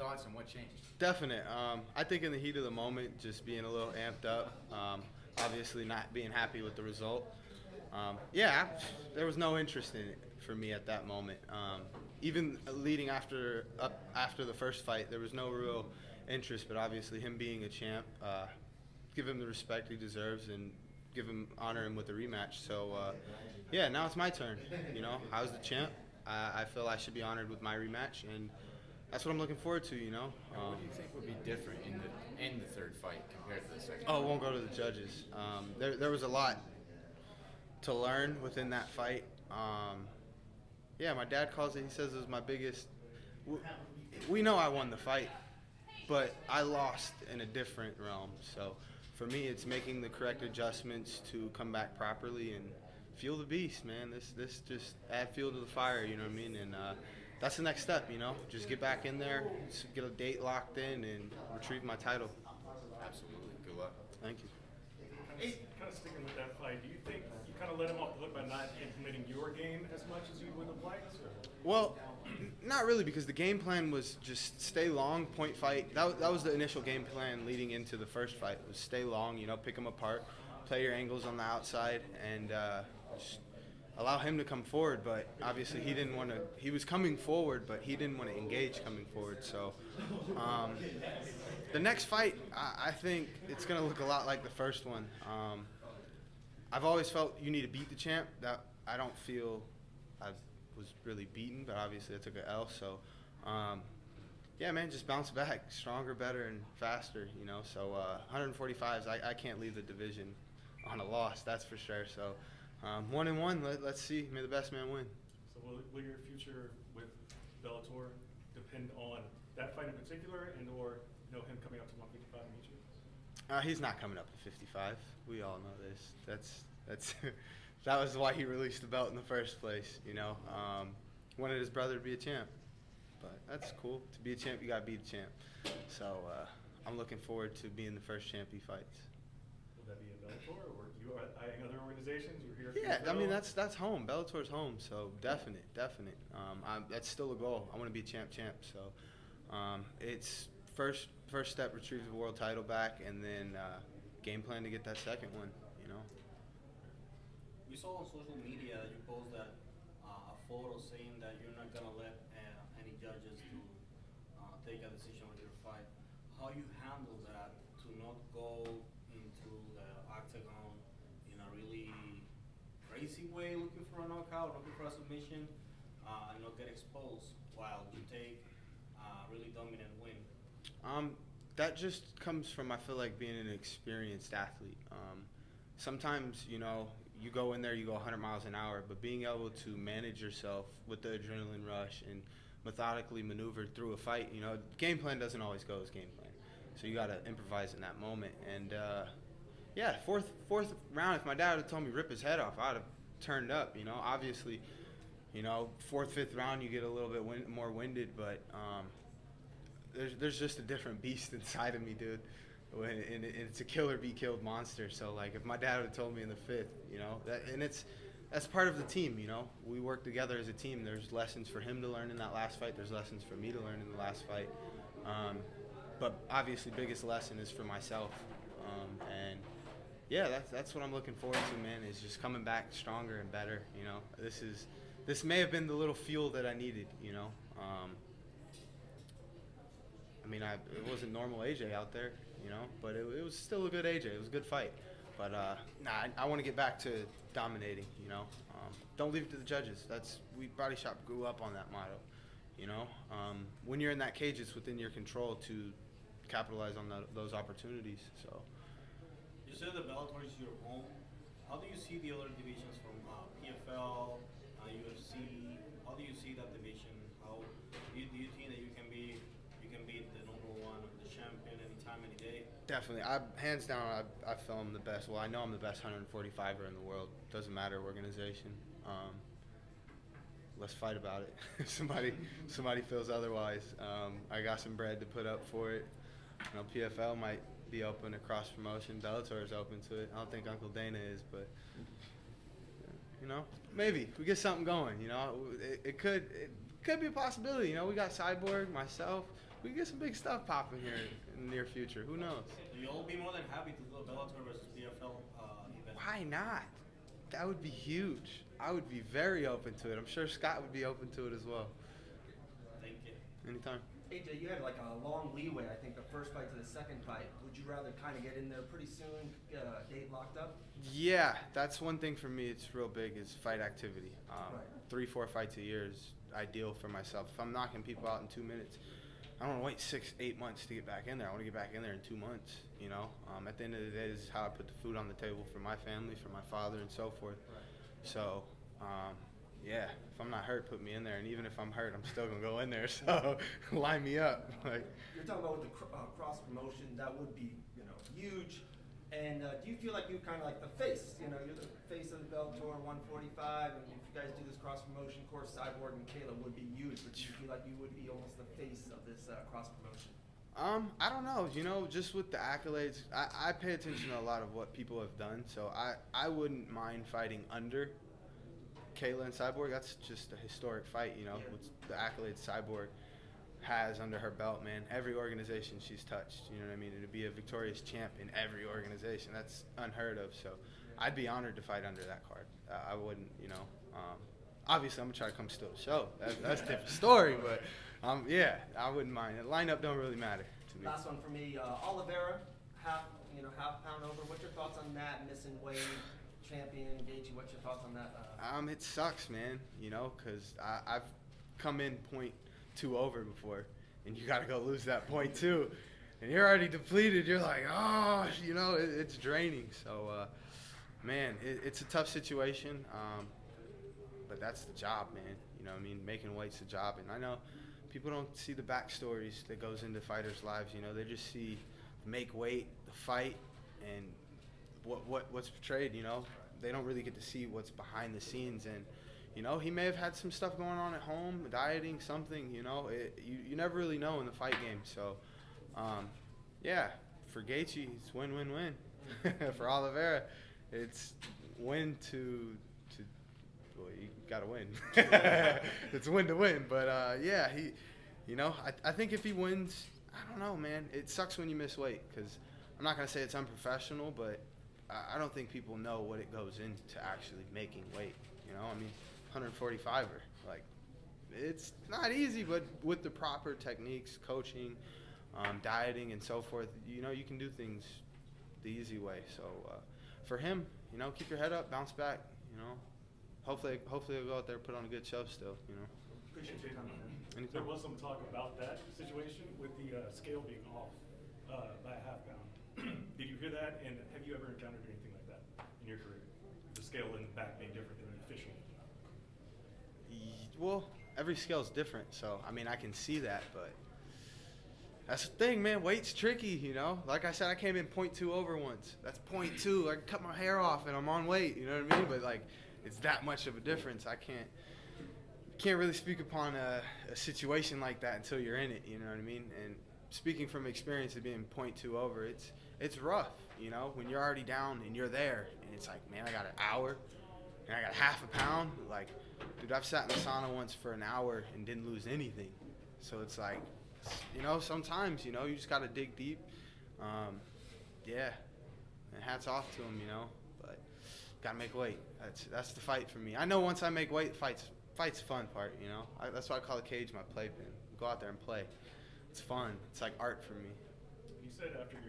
thoughts and what changed? Definite. I think in the heat of the moment, just being a little amped up, obviously not being happy with the result. There was no interest in it for me at that moment. Even leading after the first fight, there was no real interest. But obviously, him being a champ, give him the respect he deserves and honor him with a rematch. So now it's my turn. I was the champ. I feel I should be honored with my rematch, and that's what I'm looking forward to. What do you think would be different in the third fight compared to the second? Oh, it won't go to the judges. There was a lot to learn within that fight. My dad calls it. He says it was my biggest. We know I won the fight, but I lost in a different realm. So for me, it's making the correct adjustments to come back properly and fuel the beast, man. This just add fuel to the fire. You know what I mean? And that's the next step. Just get back in there, get a date locked in, and retrieve my title. Absolutely. Good luck. Thank you. Kind of sticking with that fight, do you think you kind of let him off the hook by not implementing your game as much as you would have liked? Well, not really, because the game plan was just stay long, point fight. That was the initial game plan leading into the first fight. Was stay long, pick them apart, play your angles on the outside, and just allow him to come forward. But obviously he didn't want to. He was coming forward, but he didn't want to engage coming forward. So the next fight, I think it's going to look a lot like the first one. I've always felt you need to beat the champ. That I don't feel I was really beaten, but obviously I took an L. So, just bounce back, stronger, better, and faster. So 145s, I can't leave the division on a loss. That's for sure. So 1-1. Let's see. May the best man win. So will your future with Bellator depend on that fight in particular, and/or him coming up to 155 and meet you? He's not coming up to 55. We all know this. That's that was why he released the belt in the first place. Wanted his brother to be a champ, but that's cool. To be a champ, you gotta be the champ. So I'm looking forward to being the first champ he fights. Will that be in Bellator, or you are eyeing other organizations? You're here. Yeah, I mean that's home. Bellator's home, so definite. That's still a goal. I want to be champ. So it's first step, retrieve the world title back, and then game plan to get that second one. We saw on social media that you posted a photo saying that you're not gonna let any judges to take a decision on your fight. How you handle that to not go into the octagon in a really crazy way, looking for a knockout, looking for a submission, and not get exposed while you take a really dominant win? That just comes from, I feel like, being an experienced athlete. Sometimes, you go in there, you go 100 miles an hour, but being able to manage yourself with the adrenaline rush and methodically maneuver through a fight, game plan doesn't always go as game plan. So you got to improvise in that moment. And, fourth round, if my dad would have told me rip his head off, I would have turned up, Obviously, fourth, fifth round, you get a little bit more winded, but there's just a different beast inside of me, dude. And it's a kill or be killed monster. So like, if my dad would have told me in the fifth, that's part of the team. We work together as a team. There's lessons for him to learn in that last fight. There's lessons for me to learn in the last fight. But obviously, biggest lesson is for myself. That's what I'm looking forward to, man. Is just coming back stronger and better. This may have been the little fuel that I needed. It wasn't normal AJ out there, but it was still a good AJ. It was a good fight. But, I want to get back to dominating, Don't leave it to the judges. We Body Shop grew up on that motto, When you're in that cage, it's within your control to capitalize on those opportunities. So. You said the Bellator is your home. How do you see the other divisions from PFL, UFC? How do you see that division? How do you think that you can be the number one, the champion anytime, any day? Definitely. Hands down, I feel I'm the best. Well, I know I'm the best 145er in the world. Doesn't matter organization. Let's fight about it. If somebody feels otherwise, I got some bread to put up for it. PFL might be open to cross promotion. Bellator is open to it. I don't think Uncle Dana is, but maybe we get something going. It could be a possibility. We got Cyborg, myself. we get some big stuff popping here in the near future. Who knows? You'll be more than happy to do a Bellator versus PFL event. Why not? That would be huge. I would be very open to it. I'm sure Scott would be open to it as well. Thank you. Anytime. AJ, you had like a long leeway, I think, the first fight to the second fight. Would you rather kind of get in there pretty soon, date locked up? Yeah, that's one thing for me. It's real big is fight activity. Right. 3-4 fights a year is ideal for myself. If I'm knocking people out in 2 minutes, I don't want to wait 6-8 months to get back in there. I want to get back in there in 2 months. You know, at the end of the day, this is how I put the food on the table for my family, for my father, and so forth. Right. So, yeah, if I'm not hurt, put me in there. And even if I'm hurt, I'm still gonna go in there. So, line me up. Like, You're talking about with the cross promotion, that would be, huge. And do you feel like you're kind of like the face? You're the face of the Bellator 145, and if you guys do this cross promotion, of course, Cyborg and Kayla would be huge. But do you feel like you would be almost the face of this cross promotion? I don't know. Just with the accolades, I pay attention to a lot of what people have done. So I wouldn't mind fighting under Kayla and Cyborg. That's just a historic fight, Yeah. with the accolades Cyborg has under her belt, man. Every organization she's touched, you know what I mean? And to be a victorious champ in every organization, that's unheard of. So I'd be honored to fight under that card. I wouldn't, obviously I'm gonna try to come steal the show. That's a different story, but yeah, I wouldn't mind. The lineup don't really matter to me. Last one for me, Oliveira, half pound over. What's your thoughts on that? Missing weight, champion, Gaethje. What's your thoughts on that? It sucks, man. Because I've come in 0.2 over before, and you got to go lose that 0.2, and you're already depleted. You're like, oh, it's draining. So, man, it's a tough situation. But that's the job, man. Making weight's the job, and I know people don't see the backstories that goes into fighters' lives. They just see make weight, the fight, and what's portrayed. They don't really get to see what's behind the scenes, and he may have had some stuff going on at home, dieting, something. You never really know in the fight game. So, yeah, for Gaethje, it's win-win-win. For Oliveira, it's win to well, you got to win. It's win to win. But yeah, I think if he wins, I don't know, man. It sucks when you miss weight because I'm not gonna say it's unprofessional, but I don't think people know what it goes into actually making weight. 145er, like, it's not easy, but with the proper techniques, coaching, dieting, and so forth, you can do things the easy way. So for him, keep your head up, bounce back. Hopefully he'll go out there and put on a good show still. Appreciate your time, man. Anytime. There was some talk about that situation with the scale being off by a half pound. Did you hear that? And have you ever encountered anything like that in your career? The scale in the back being different than the official? Well, every scale's different, so I can see that, but that's the thing, man. Weight's tricky, Like I said, I came in 0.2 over once. That's 0.2. I can cut my hair off and I'm on weight. You know what I mean? But like, it's that much of a difference. I can't really speak upon a situation like that until you're in it. You know what I mean? And speaking from experience of being 0.2 over, it's rough. When you're already down and you're there, and it's like, man, I got an hour and I got half a pound. Like, dude, I've sat in the sauna once for an hour and didn't lose anything. So it's like, sometimes, you just got to dig deep. Yeah, and hats off to him, but got to make weight. That's the fight for me. I know once I make weight, fight's fun part, that's why I call the cage my playpen. Go out there and play. It's fun. It's like art for me. You said after your